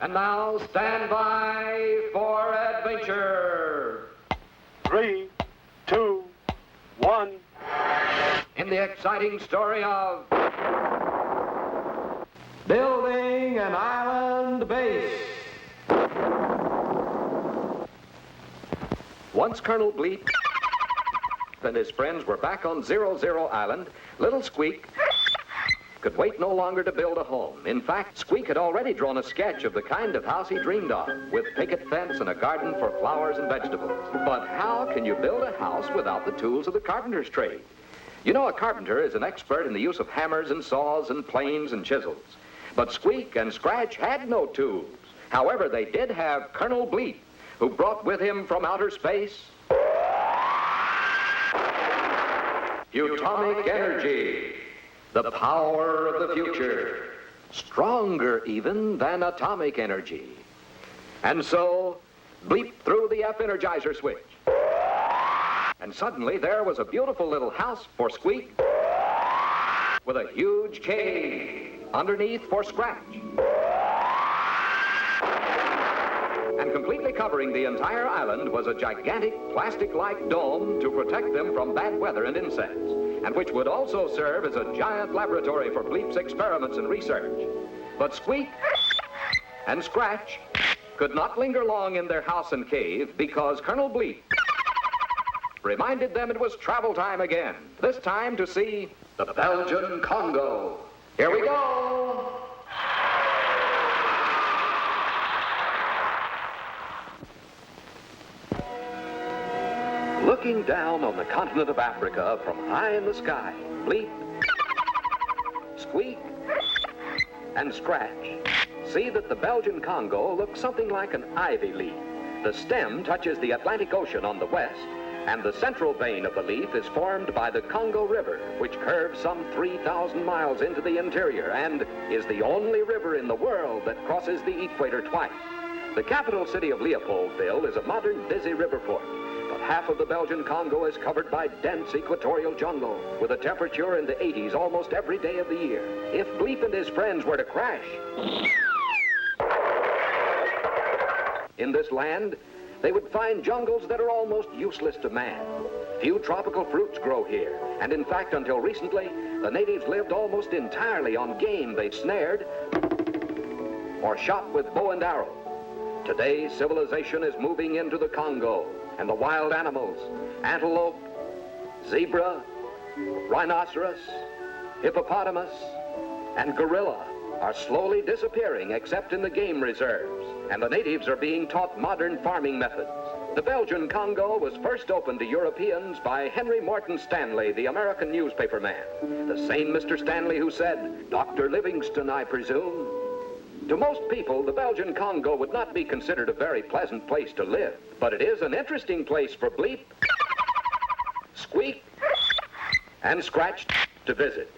And now stand by for adventure. 3, 2, 1. In the exciting story of building an island base. Once Colonel Bleep and his friends were back on 00 Island, little Squeak could wait no longer to build a home. In fact, Squeak had already drawn a sketch of the kind of house he dreamed of, with picket fence and a garden for flowers and vegetables. But how can you build a house without the tools of the carpenter's trade? You know, a carpenter is an expert in the use of hammers and saws and planes and chisels. But Squeak and Scratch had no tools. However, they did have Colonel Bleep, who brought with him from outer space atomic energy. The power of the future, stronger even than atomic energy. And so, Bleep threw the F-energizer switch. And suddenly there was a beautiful little house for Squeak with a huge cave underneath for Scratch. And completely covering the entire island was a gigantic plastic-like dome to protect them from bad weather and insects, and which would also serve as a giant laboratory for Bleep's experiments and research. But Squeak and Scratch could not linger long in their house and cave because Colonel Bleep reminded them it was travel time again, this time to see the Belgian Congo. Here we go! Looking down on the continent of Africa from high in the sky, Bleep, Squeak, and Scratch see that the Belgian Congo looks something like an ivy leaf. The stem touches the Atlantic Ocean on the west, and the central vein of the leaf is formed by the Congo River, which curves some 3,000 miles into the interior and is the only river in the world that crosses the equator twice. The capital city of Leopoldville is a modern, busy river port. Half of the Belgian Congo is covered by dense equatorial jungle, with a temperature in the 80s almost every day of the year. If Bleep and his friends were to crash in this land, they would find jungles that are almost useless to man. Few tropical fruits grow here, and in fact, until recently, the natives lived almost entirely on game they snared or shot with bow and arrow. Today, civilization is moving into the Congo, and the wild animals, antelope, zebra, rhinoceros, hippopotamus, and gorilla are slowly disappearing except in the game reserves, and the natives are being taught modern farming methods. The Belgian Congo was first opened to Europeans by Henry Morton Stanley, the American newspaper man, the same Mr. Stanley who said, "Dr. Livingston, I presume." To most people, the Belgian Congo would not be considered a very pleasant place to live, but it is an interesting place for Bleep, Squeak, and Scratch to visit.